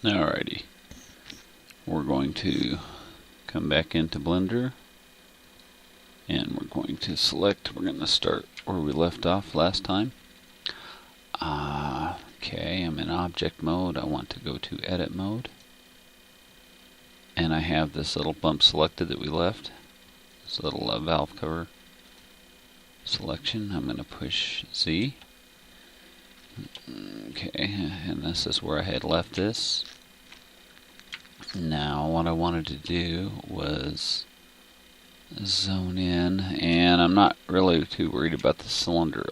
Alrighty, we're going to come back into Blender and we're going to select, we're going to start where we left off last time. Okay, I'm in object mode. I want to go to edit mode, and I have this little bump selected that we left, this little valve cover selection. I'm going to push Z. Okay, and this is where I had left this. Now what I wanted to do was zone in, and I'm not really too worried about the cylinder,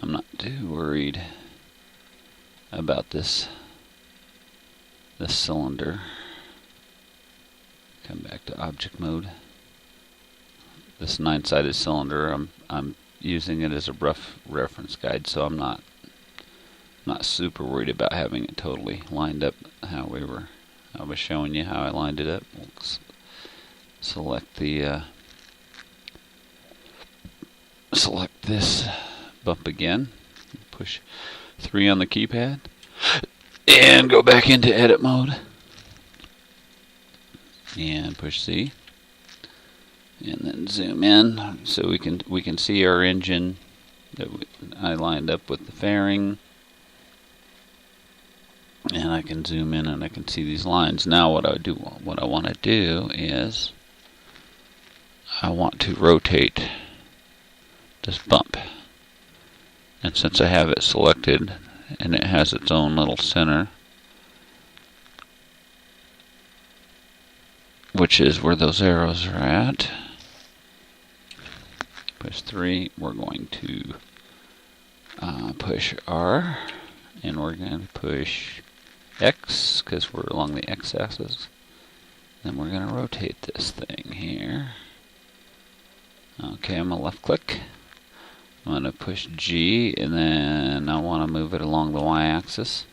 I'm not too worried about this cylinder. Come back to object mode. This 9-sided cylinder, I'm using it as a rough reference guide, so I'm not super worried about having it totally lined up how I was showing you how I lined it up. We'll select select this bump again, push 3 on the keypad, and go back into edit mode, and push C, and then zoom in so we can see our engine that I lined up with the fairing, and I can zoom in and I can see these lines. Now what I want to do is I want to rotate this bump, and since I have it selected and it has its own little center, which is where those arrows are at, push 3, we're going to push R, and we're going to push X because we're along the X axis. Then we're going to rotate this thing here. Okay, I'm going to left click. I'm going to push G, and then I want to move it along the Y axis.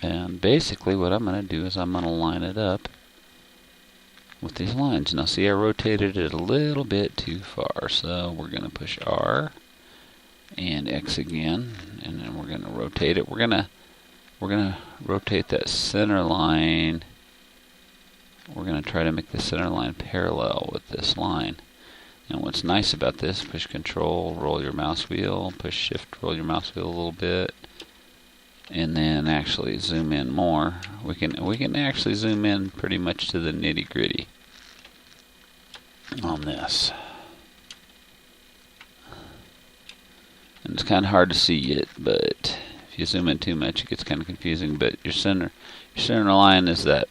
And basically what I'm going to do is I'm going to line it up with these lines. Now see, I rotated it a little bit too far, so we're going to push R and X again, and then we're going to rotate it. We're going to rotate that center line. We're going to try to make the center line parallel with this line. And what's nice about this, push Control, roll your mouse wheel, push Shift, roll your mouse wheel a little bit, and then actually zoom in more. We can actually zoom in pretty much to the nitty-gritty on this. And it's kind of hard to see it, but if you zoom in too much, it gets kind of confusing. But your center line is that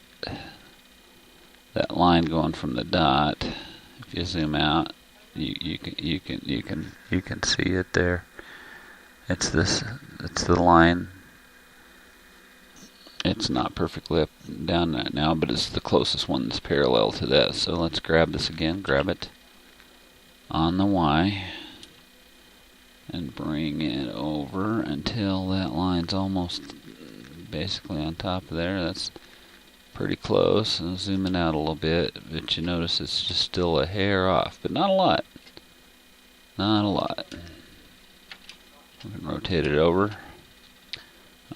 line going from the dot. If you zoom out, you can see it there. It's the line. It's not perfectly up and down right now, but it's the closest one that's parallel to that. So let's grab this again, grab it on the Y, and bring it over until that line's almost basically on top of there. That's pretty close. And zooming out a little bit, but you notice it's just still a hair off, but not a lot. Not a lot. We can rotate it over.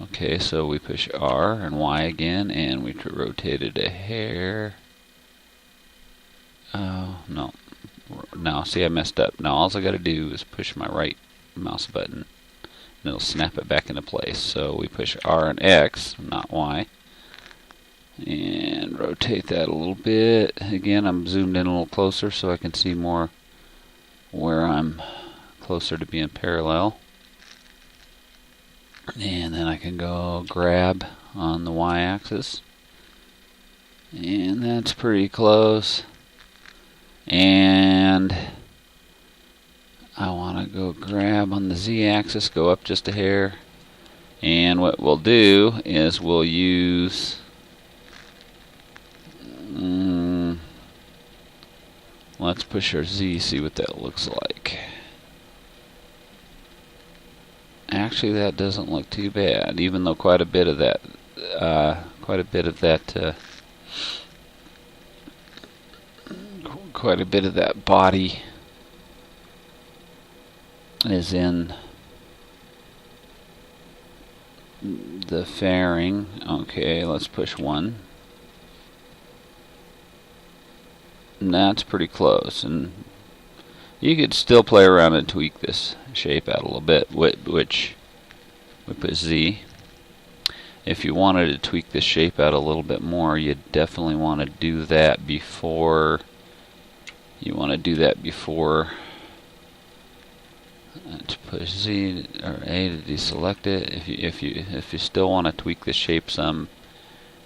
Okay, so we push R and Y again, and we rotate it a hair. Oh, no. Now, see, I messed up. Now, all I got to do is push my right mouse button, and it'll snap it back into place. So we push R and X, not Y, and rotate that a little bit. Again, I'm zoomed in a little closer so I can see more where I'm closer to being parallel. And then I can go grab on the Y axis, and that's pretty close. And I want to go grab on the Z axis, go up just a hair, and what we'll do is we'll use let's push our Z, see what that looks like. Actually, that doesn't look too bad, even though quite a bit of that body is in the fairing. Okay, let's push 1. And that's pretty close, and you could still play around and tweak this shape out a little bit, which we put Z. If you wanted to tweak this shape out a little bit more, you definitely want to do that before. To push Z or A to deselect it. If you still want to tweak the shape some,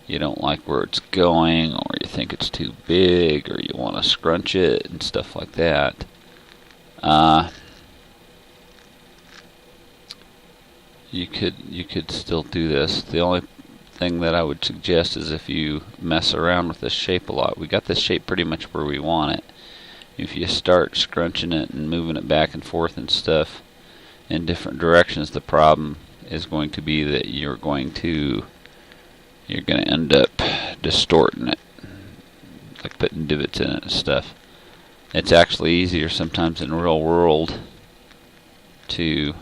you don't like where it's going, or you think it's too big, or you want to scrunch it and stuff like that. You could still do this. The only thing that I would suggest is if you mess around with this shape a lot. We got this shape pretty much where we want it. If you start scrunching it and moving it back and forth and stuff in different directions, the problem is going to be that you're going to end up distorting it, like putting divots in it and stuff. It's actually easier sometimes in the real world to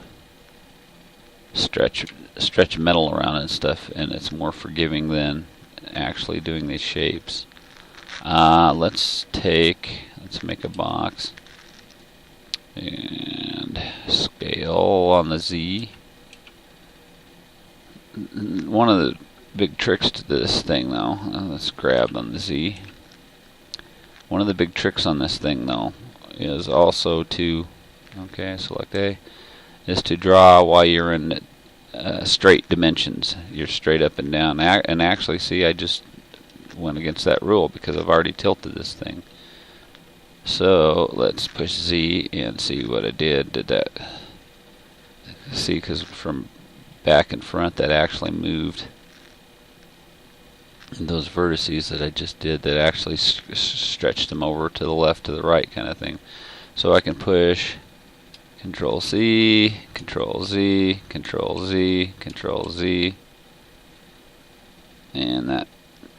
stretch metal around and stuff, and it's more forgiving than actually doing these shapes. Let's make a box and scale on the Z. One of the big tricks to this thing, though, let's grab on the Z. One of the big tricks on this thing, though, is also to, select A, is to draw while you're in straight dimensions. You're straight up and down. And actually, see, I just went against that rule because I've already tilted this thing. So let's push Z and see what it did. Did that? See, because from back and front, that actually moved. And those vertices that I just did, that actually stretched them over to the left, to the right, kind of thing. So I can push Control C, Control Z, Control Z, Control Z, and that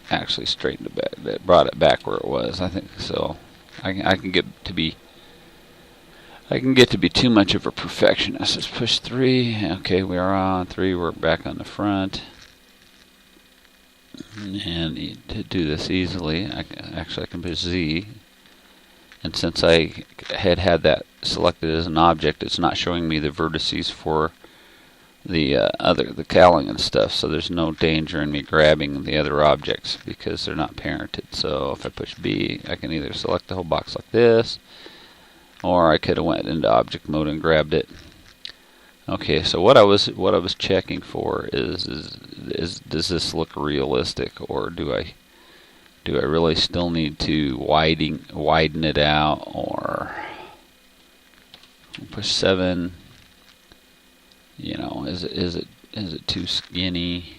actually straightened it back. That brought it back where it was. I think so. I can get to be too much of a perfectionist. Let's push 3. Okay, we are on 3. We're back on the front. And to do this easily, I can push Z. And since I had that selected as an object, it's not showing me the vertices for the cowling and stuff. So there's no danger in me grabbing the other objects because they're not parented. So if I push B, I can either select the whole box like this, or I could have went into object mode and grabbed it. Okay, so what I was checking for is does this look realistic, or do I really still need to widen it out, or push 7? You know, is it too skinny?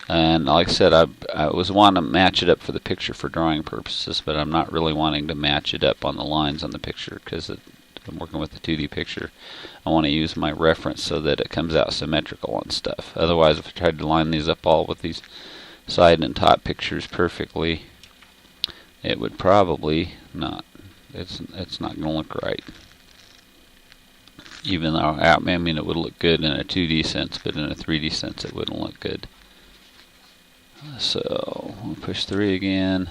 And like I said, I was wanting to match it up for the picture for drawing purposes, but I'm not really wanting to match it up on the lines on the picture because I'm working with the 2D picture. I want to use my reference so that it comes out symmetrical and stuff. Otherwise, if I tried to line these up all with these side and top pictures perfectly, it would probably not. It's not going to look right. Even though, I mean, it would look good in a 2D sense, but in a 3D sense, it wouldn't look good. So we'll push 3 again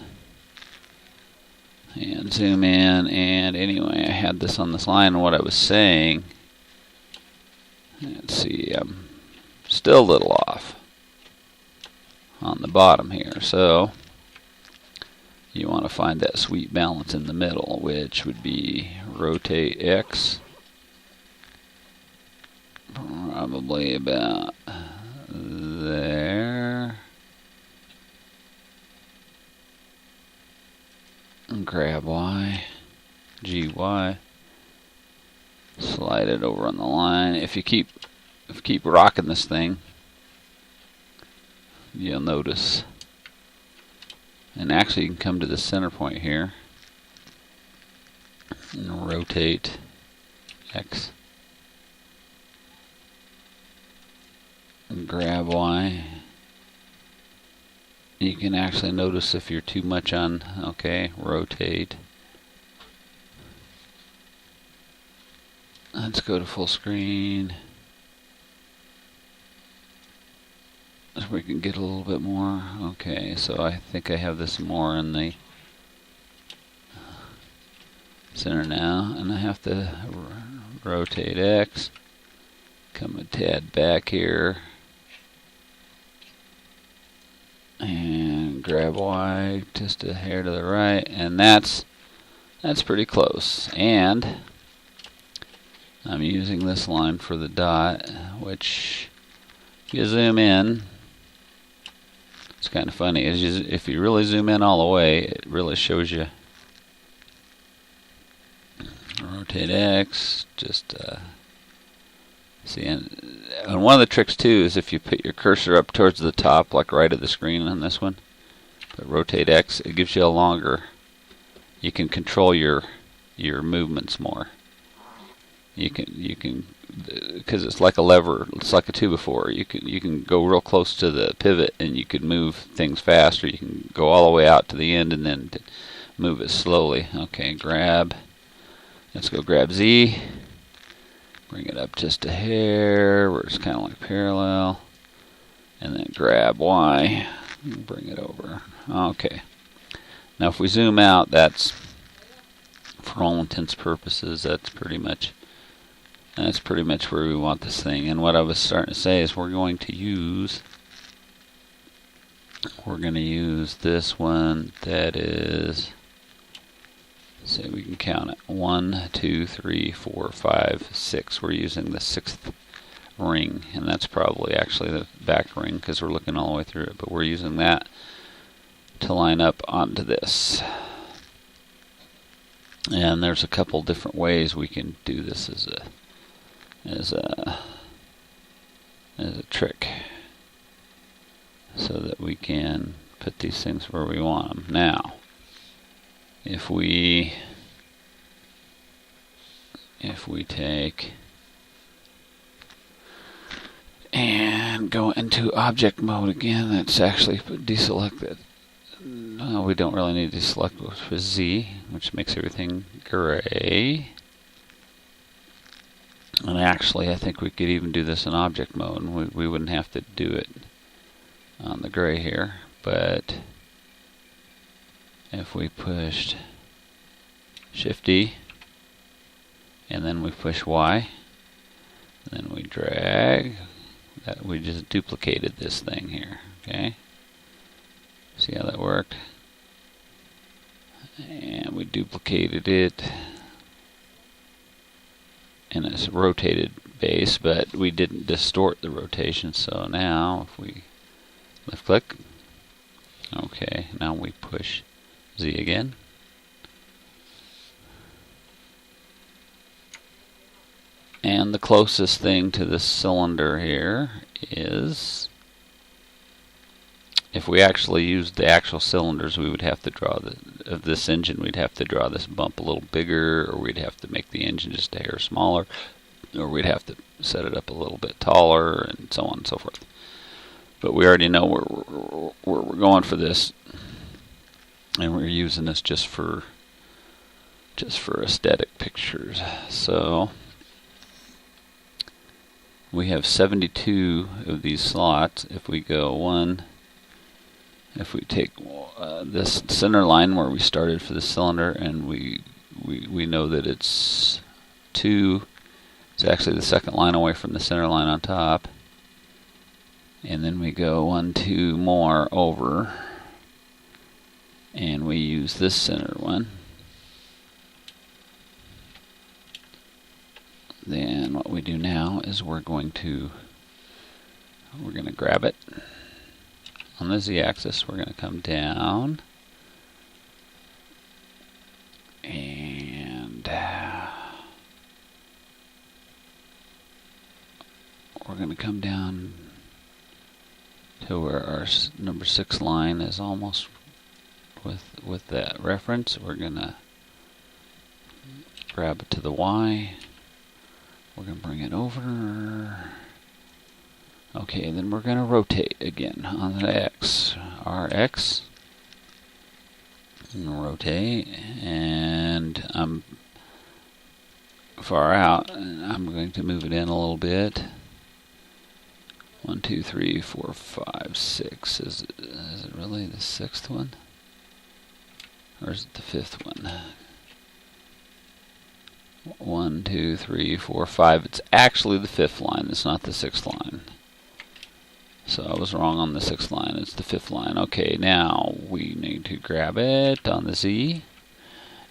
and zoom in. And anyway, I had this on this line, and what I was saying, let's see, I'm still a little off on the bottom here. So you want to find that sweet balance in the middle, which would be rotate X. Probably about there. And grab Y, GY. Slide it over on the line. If you keep rocking this thing, you'll notice. And actually, you can come to the center point here and rotate X. And grab Y. You can actually notice if you're too much on, rotate. Let's go to full screen. we can get a little bit more. Okay, so I think I have this more in the center now, and I have to rotate X, come a tad back here, and grab Y just a hair to the right, and that's pretty close. And I'm using this line for the dot, which if you zoom in, it's kind of funny. If you really zoom in all the way, it really shows you. Rotate X, just see. And one of the tricks too is if you put your cursor up towards the top, like right of the screen on this one, but rotate X, it gives you a longer. You can control your movements more. You can because it's like a lever. It's like a 2x4. You can go real close to the pivot and you can move things faster. You can go all the way out to the end and then move it slowly. Okay, grab. Let's go grab Z. Bring it up just a hair where it's kind of like parallel, and then grab Y. Bring it over. Okay. Now, if we zoom out, that's, for all intents and purposes, that's pretty much where we want this thing. And what I was starting to say is we're going to use this one that is, say we can count it, 1, 2, 3, 4, 5, 6. We're using the 6th ring, and that's probably actually the back ring because we're looking all the way through it, but we're using that to line up onto this. And there's a couple different ways we can do this as a trick, so that we can put these things where we want them. Now, if we take and go into object mode again, that's actually deselected. No, we don't really need to select with Z, which makes everything gray. And actually, I think we could even do this in object mode, and we wouldn't have to do it on the gray here. But if we pushed Shift D, and then we push Y, and then we drag, that we just duplicated this thing here. Okay. See how that worked? And we duplicated it in a rotated base, but we didn't distort the rotation. So now if we left click, okay, now we push Z again. And the closest thing to this cylinder here is, if we actually used the actual cylinders, we would have to draw of this engine, we'd have to draw this bump a little bigger, or we'd have to make the engine just a hair smaller, or we'd have to set it up a little bit taller, and so on and so forth. But we already know where we're going for this, and we're using this just for aesthetic pictures. So we have 72 of these slots. If we go if we take this center line where we started for the cylinder, and we know that it's 2, it's actually the second line away from the center line on top, and then we go 1, 2 more over, and we use this center one. Then what we do now is we're going to grab it on the Z-axis. We're going to come down, and we're going to come down to where our number 6 line is almost with that reference. We're going to grab it to the Y. We're going to bring it over. Okay, then we're going to rotate again on the X. RX. Rotate, and I'm far out, and I'm going to move it in a little bit. 1, 2, 3, 4, 5, 6. Is it really the 6th one? Or is it the 5th one? 1, 2, 3, 4, 5. It's actually the 5th line. It's not the 6th line. So I was wrong on the 6th line. It's the 5th line. Okay, now we need to grab it on the Z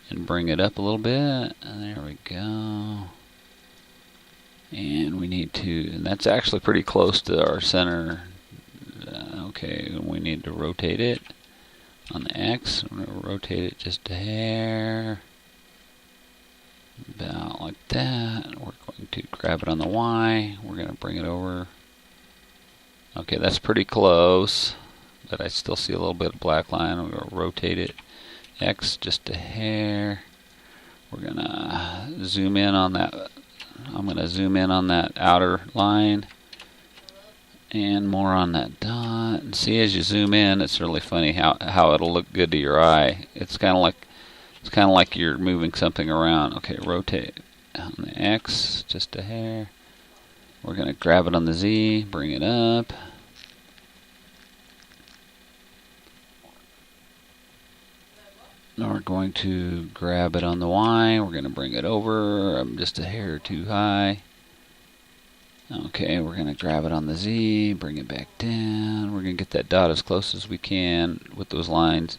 and bring it up a little bit. And there we go. And we need to, and that's actually pretty close to our center. Okay, we need to rotate it on the X. We're going to rotate it just a hair. About like that. We're going to grab it on the Y. We're going to bring it over. Okay, that's pretty close, but I still see a little bit of black line. We're going to rotate it X just a hair. We're going to zoom in on that. I'm going to zoom in on that outer line and more on that dot. And see, as you zoom in, it's really funny how it'll look good to your eye. It's kind of like you're moving something around. Okay, rotate on the X just a hair. We're going to grab it on the Z, bring it up. Now we're going to grab it on the Y. We're going to bring it over. I'm just a hair too high. Okay, we're going to grab it on the Z, bring it back down. We're going to get that dot as close as we can with those lines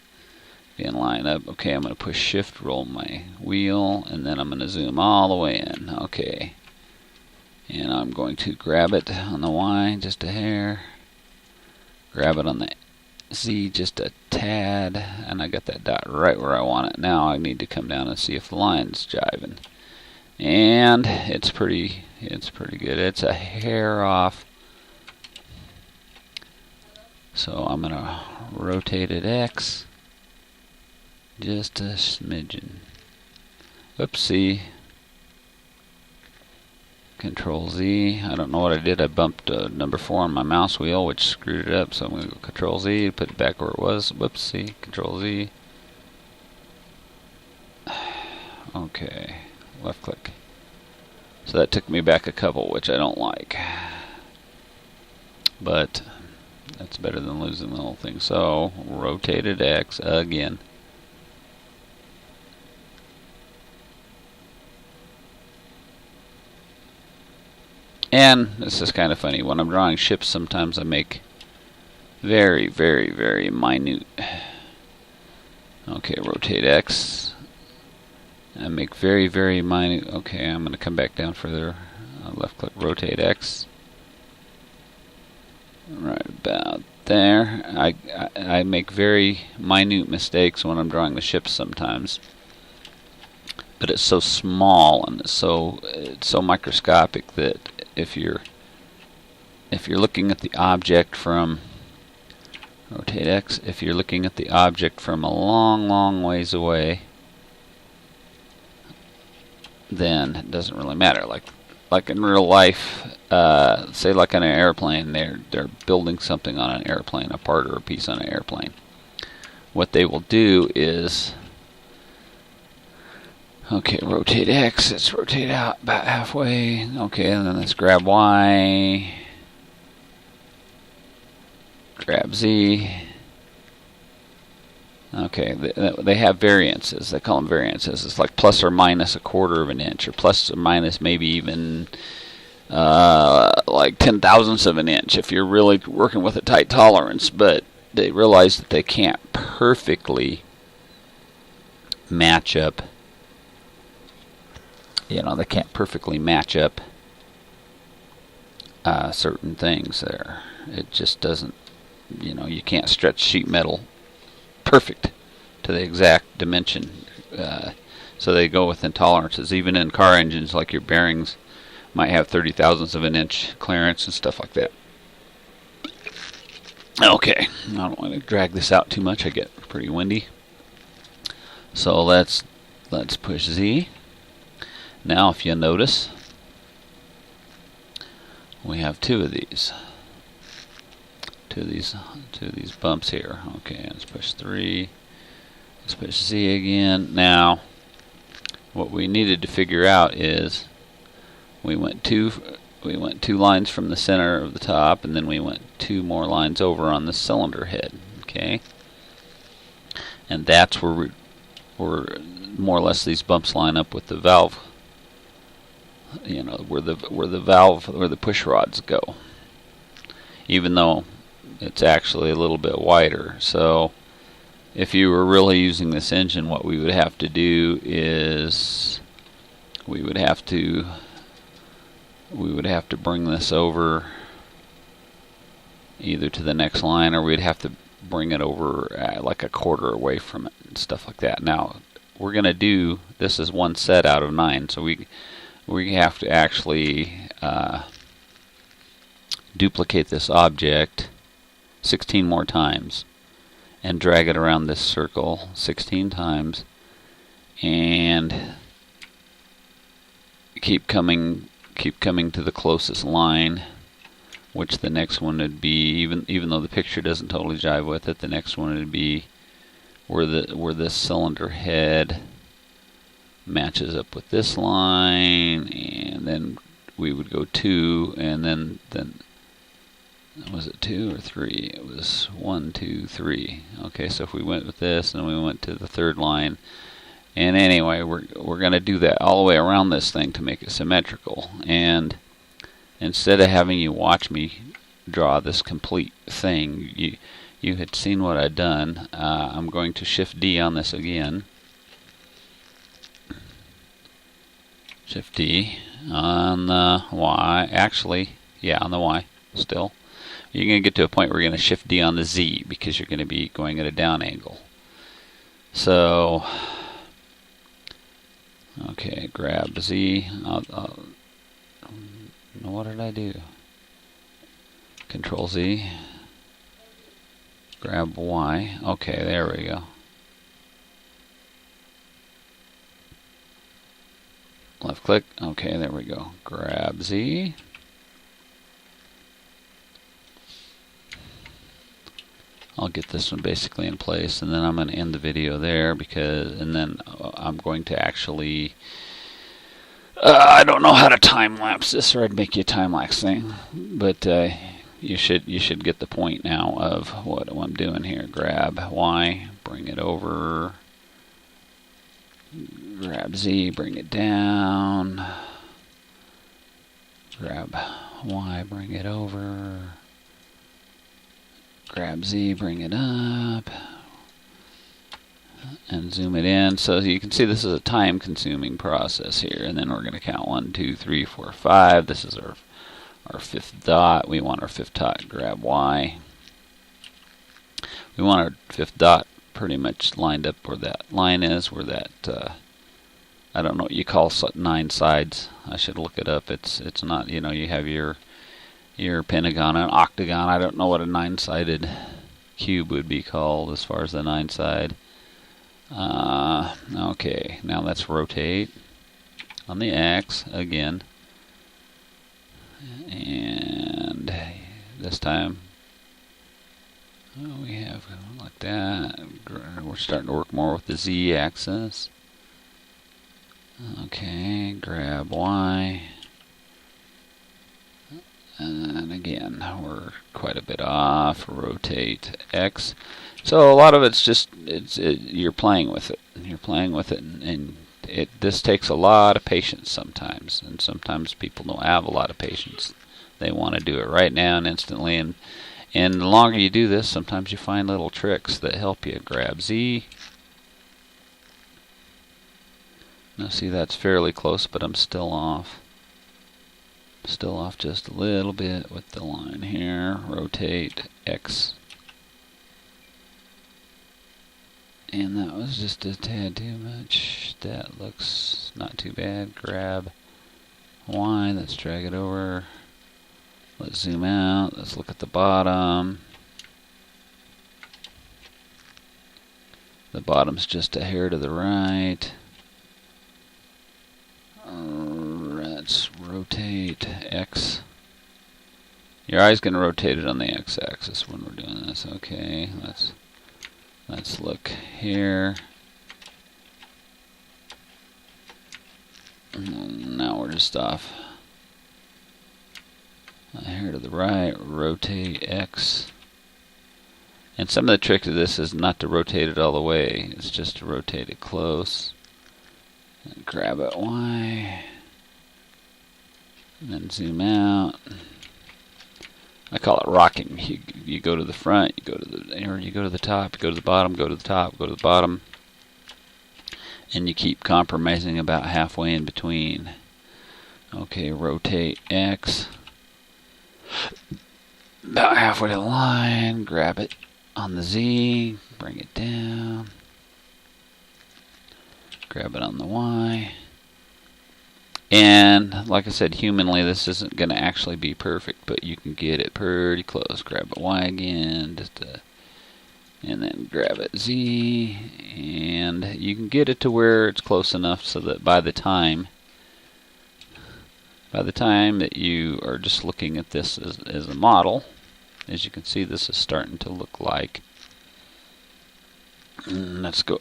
being lined up. Okay, I'm going to push shift, roll my wheel, and then I'm going to zoom all the way in. Okay. And I'm going to grab it on the Y, just a hair. Grab it on the Z, just a tad. And I got that dot right where I want it. Now I need to come down and see if the line's jiving. And it's pretty good. It's a hair off. So I'm going to rotate it X. Just a smidgen. Oopsie. Control Z. I don't know what I did. I bumped number 4 on my mouse wheel, which screwed it up. So I'm going to go Control Z, put it back where it was. Whoopsie. Control Z. Okay. Left click. So that took me back a couple, which I don't like. But that's better than losing the whole thing. So rotated X again. And this is kind of funny. When I'm drawing ships, sometimes I make very, very, very minute. Okay, rotate X. I make very, very minute. Okay, I'm going to come back down further. Left click, rotate X. Right about there. I make very minute mistakes when I'm drawing the ships sometimes. But it's so small and it's so microscopic that if you're looking at the object from rotate X, if you're looking at the object from a long, long ways away, then it doesn't really matter. Like in real life, say like on an airplane, they're building something on an airplane, a part or a piece on an airplane. What they will do is, okay, rotate X, let's rotate out about halfway. Okay, and then let's grab Y. Grab Z. Okay, they have variances. They call them variances. It's like plus or minus 1/4 of an inch, or plus or minus maybe even like 0.010 of an inch if you're really working with a tight tolerance. But they realize that they can't perfectly match up. You know, they can't perfectly match up certain things there. It just doesn't, you know, you can't stretch sheet metal perfect to the exact dimension. So they go with intolerances. Even in car engines, like your bearings might have 30,000ths of an inch clearance and stuff like that. Okay, I don't want to drag this out too much. I get pretty windy. So let's push Z. Now, if you notice, we have two of these bumps here. Okay, let's push 3. Let's push Z again. Now, what we needed to figure out is we went too 2 lines from the center of the top, and then we went 2 more lines over on the cylinder head. Okay, and that's where where more or less these bumps line up with the valve. You know, where the push rods go. Even though it's actually a little bit wider. So if you were really using this engine, what we would have to do is we would have to bring this over either to the next line, or we'd have to bring it over like a quarter away from it and stuff like that. Now we're going to do this is 1 set out of 9, so we have to actually duplicate this object 16 more times and drag it around this circle 16 times and keep coming to the closest line, which the next one would be, even though the picture doesn't totally jive with it, the next one would be where this cylinder head matches up with this line, and then we would go 2, and then was it 2 or 3? It was 1, 2, 3. Okay, so if we went with this and we went to the 3rd line, and anyway, we're going to do that all the way around this thing to make it symmetrical. And instead of having you watch me draw this complete thing, you had seen what I'd done. I'm going to Shift D on this again. Shift D on the Y. Actually, yeah, on the Y still. You're going to get to a point where you're going to Shift D on the Z because you're going to be going at a down angle. So, okay, grab Z. What did I do? Control Z. Grab Y. Okay, there we go. Left click. Okay, there we go. Grab Z. I'll get this one basically in place, and then I'm going to end the video there and then I'm going to actually I don't know how to time lapse this, or I'd make you a time lapse thing, but you should get the point now of what I'm doing here. Grab Y, bring it over. Grab Z, bring it down. Grab Y, bring it over. Grab Z, bring it up, and zoom it in. So you can see this is a time-consuming process here. And then we're going to count 1, 2, 3, 4, 5. This is our 5th dot. We want our 5th dot. Grab Y. We want our 5th dot pretty much lined up where that line is, where that I don't know what you call 9 sides. I should look it up. It's not, you know, you have your pentagon and octagon. I don't know what a 9-sided cube would be called as far as the 9-side. Okay, now let's rotate on the X again, and this time we have like that. We're starting to work more with the Z axis. Okay, grab Y. And again, we're quite a bit off. Rotate X. So a lot of it's just you're playing with it. You're playing with it, and this takes a lot of patience sometimes. And sometimes people don't have a lot of patience. They want to do it right now and instantly. And the longer you do this, sometimes you find little tricks that help you. Grab Z. Now see, that's fairly close, but I'm still off. Still off just a little bit with the line here. Rotate X. And that was just a tad too much. That looks not too bad. Grab Y. Let's drag it over. Let's zoom out. Let's look at the bottom. The bottom's just a hair to the right. Let's rotate X. Your eye's going to rotate it on the X-axis when we're doing this. Okay, let's look here. Now we're just off Here to the right, rotate X. And some of the trick to this is not to rotate it all the way, it's just to rotate it close. And grab it Y. And then zoom out. I call it rocking. You go to the front, you go to the, or you go to the top, you go to the bottom, go to the top, go to the bottom. And you keep compromising about halfway in between. Okay, rotate X. About halfway to the line, grab it on the Z, bring it down. Grab it on the Y. And like I said, humanly, this isn't going to actually be perfect, but you can get it pretty close. Grab it Y again, and then grab it Z, and you can get it to where it's close enough so that by the time that you are just looking at this as a model, as you can see, this is starting to look like. Let's do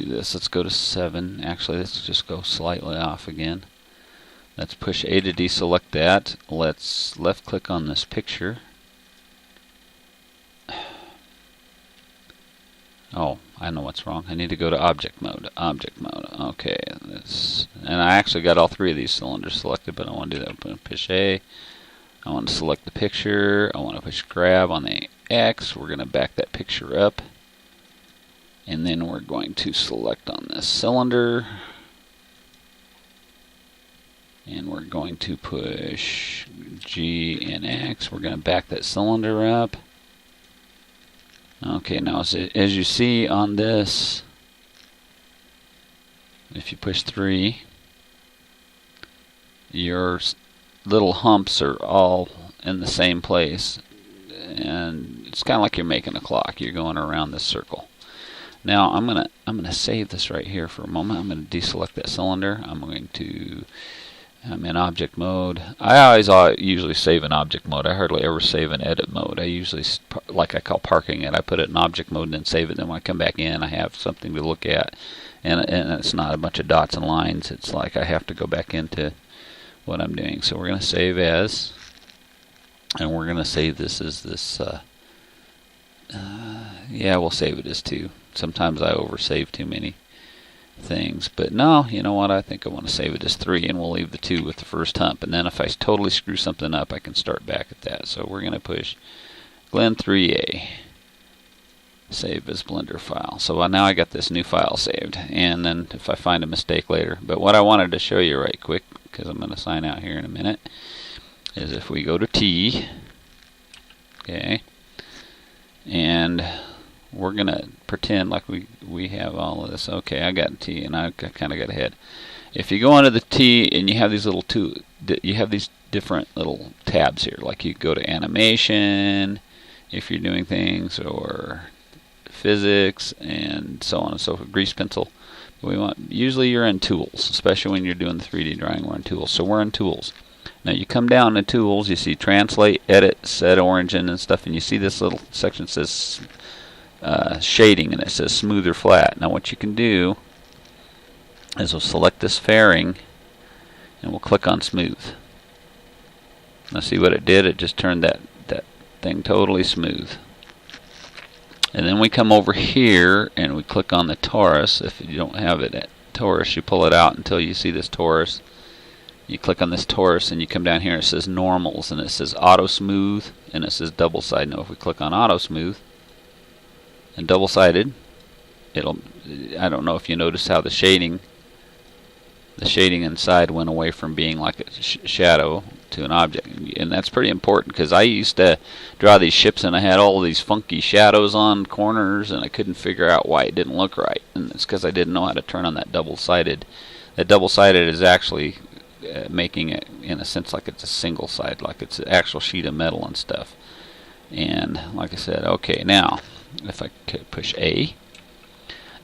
this. Let's go to 7. Actually, let's just go slightly off again. Let's push A to deselect that. Let's left click on this picture. Oh, I know what's wrong. I need to go to object mode. Object mode. Okay. And I actually got all 3 of these cylinders selected, but I want to do that. I'm going to push A. I want to select the picture. I want to push grab on the X. We're going to back that picture up. And then we're going to select on this cylinder. And we're going to push G and X. We're going to back that cylinder up. Okay, now as you see on this, if you push 3, your little humps are all in the same place. And it's kind of like you're making a clock. You're going around this circle. Now I'm gonna save this right here for a moment. I'm going to deselect that cylinder. I'm in object mode. I usually save in object mode. I hardly ever save in edit mode. I usually, like I call parking it, I put it in object mode and then save it. Then when I come back in, I have something to look at. And it's not a bunch of dots and lines. It's like I have to go back into what I'm doing. So we're going to save as. And we're going to save this as this. Yeah, we'll save it as 2. Sometimes I oversave too many things, but no, you know what, I think I want to save it as 3, and we'll leave the 2 with the first hump, and then if I totally screw something up, I can start back at that. So we're going to push Glen 3A, save as Blender file. So now I got this new file saved, and then if I find a mistake later, but what I wanted to show you right quick, because I'm going to sign out here in a minute, is if we go to T, okay, and we're going to pretend like we have all of this. Okay, I got T, and I kind of got ahead. If you go onto the T and you have these little you have these different little tabs here. Like you go to animation, if you're doing things, or physics, and so on and so forth. Grease pencil. Usually you're in tools, especially when you're doing the 3D drawing. We're in tools, so we're in tools. Now you come down to tools, you see translate, edit, set origin, and stuff, and you see this little section that says shading, and it says smooth or flat. Now what you can do is we'll select this fairing and we'll click on smooth. Now see what it did? It just turned that thing totally smooth. And then we come over here and we click on the torus. If you don't have it at torus, you pull it out until you see this torus. You click on this torus and you come down here and it says normals, and it says auto smooth, and it says double side. Now if we click on auto smooth and double-sided, I don't know if you notice how the shading inside went away from being like a shadow to an object, and that's pretty important, because I used to draw these ships and I had all these funky shadows on corners and I couldn't figure out why it didn't look right, and it's because I didn't know how to turn on that double-sided. That double-sided is actually making it, in a sense, like it's a single side, like it's an actual sheet of metal and stuff. And like I said, okay, now if I push A,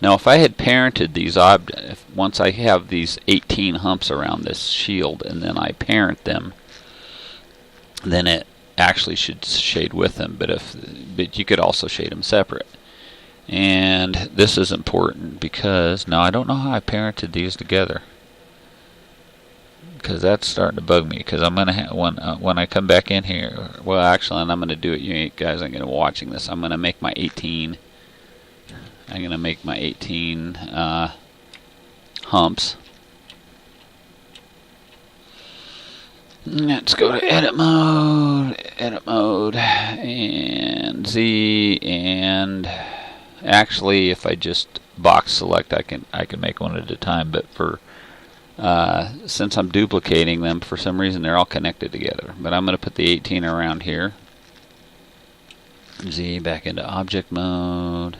now if I had parented these objects, once I have these 18 humps around this shield and then I parent them, then it actually should shade with them, but you could also shade them separate. And this is important because now I don't know how I parented these together, because that's starting to bug me. Because I'm gonna when I come back in here. Well, actually, and I'm gonna do it. You guys aren't gonna be watching this. I'm gonna make my 18. I'm gonna make my 18 humps. Let's go to edit mode, and Z, and actually, if I just box select, I can make one at a time. But for since I'm duplicating them, for some reason they're all connected together. But I'm going to put the 18 around here. Z back into object mode.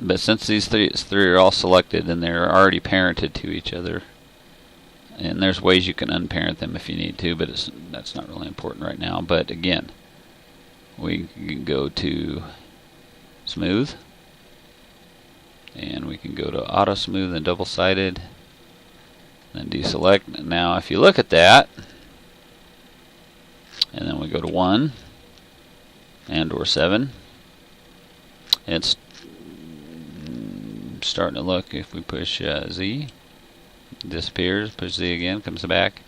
But since these three are all selected and they're already parented to each other. And there's ways you can unparent them if you need to, but that's not really important right now. But again, we can go to smooth, and we can go to auto smooth and double sided, then deselect. Now if you look at that, and then we go to 1 and or 7, it's starting to look. If we push Z, disappears, push Z again, comes back.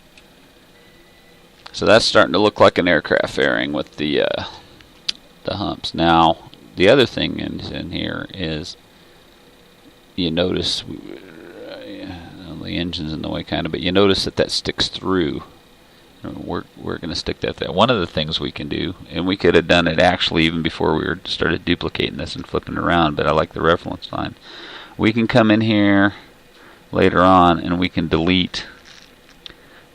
So that's starting to look like an aircraft fairing with the humps. Now the other thing in here is, you notice the engine's in the way kind of, but you notice that sticks through. We're going to stick that there. One of the things we can do, and we could have done it actually even before we started duplicating this and flipping it around, but I like the reference line. We can come in here later on and we can delete.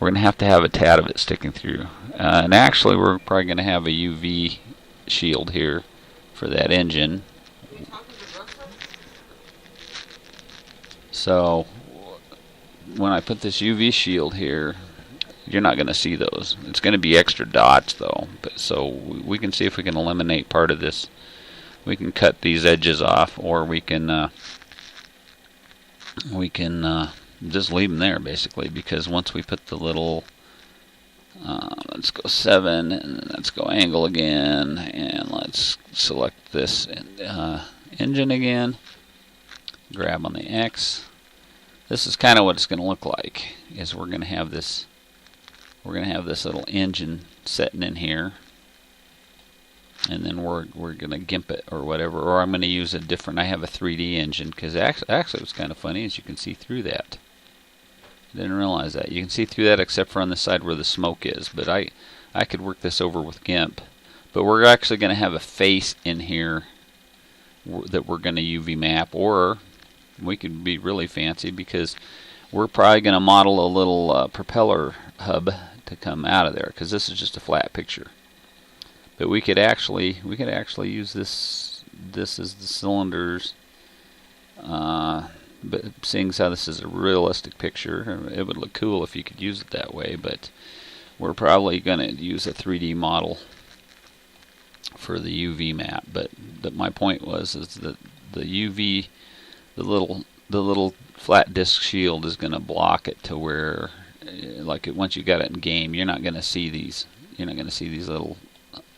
We're going to have a tad of it sticking through. And actually we're probably going to have a UV shield here for that engine. So when I put this UV shield here, you're not going to see those. It's going to be extra dots though. So we can see if we can eliminate part of this. We can cut these edges off, or we can just leave them there basically, because once we put the little let's go 7, and let's go angle again, and let's select this engine again, grab on the X. This is kind of what it's going to look like, is we're going to have this little engine sitting in here, and then we're going to GIMP it or whatever, or I'm going to use a different, I have a 3D engine, because actually what's kind of funny is you can see through that. I didn't realize that. You can see through that except for on the side where the smoke is, but I could work this over with GIMP. But we're actually going to have a face in here that we're going to UV map, or we could be really fancy because we're probably going to model a little propeller hub to come out of there, because this is just a flat picture. But we could actually use this as the cylinders. But seeing as how this is a realistic picture, it would look cool if you could use it that way. But we're probably going to use a 3D model for the UV map. But my point is that the UV, the little flat disk shield is going to block it to where, like once you got it in game, you're not going to see these. You're not going to see these little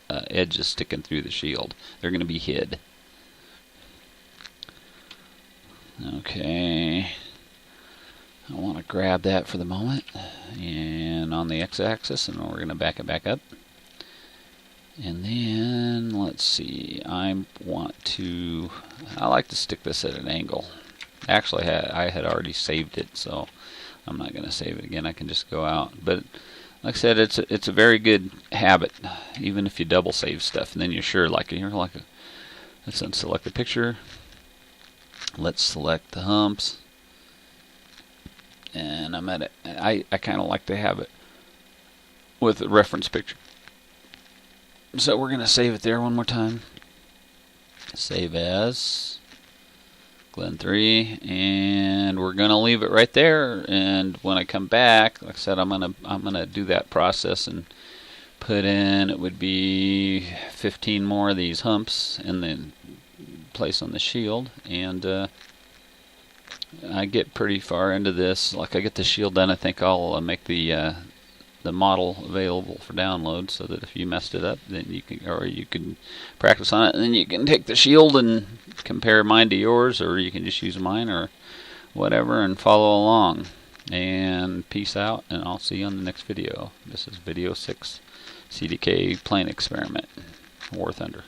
edges sticking through the shield. They're going to be hid. Okay, I want to grab that for the moment, and on the x-axis, and we're going to back it back up. And then let's see, I like to stick this at an angle. Actually, I had already saved it, so I'm not going to save it again. I can just go out. But like I said, it's a very good habit, even if you double save stuff, and then you're sure, let's unselect the picture. Let's select the humps, and I'm at it. I kind of like to have it with a reference picture. So we're going to save it there one more time. Save as Glen 3, and we're going to leave it right there. And when I come back, like I said, I'm gonna do that process and put in, it would be 15 more of these humps, and then place on the shield. And I get pretty far into this. Like I get the shield done, I think I'll make the model available for download, so that if you messed it up, then you can practice on it, and then you can take the shield and compare mine to yours, or you can just use mine or whatever and follow along. And peace out, and I'll see you on the next video. This is video 6, CDK plane experiment, War Thunder.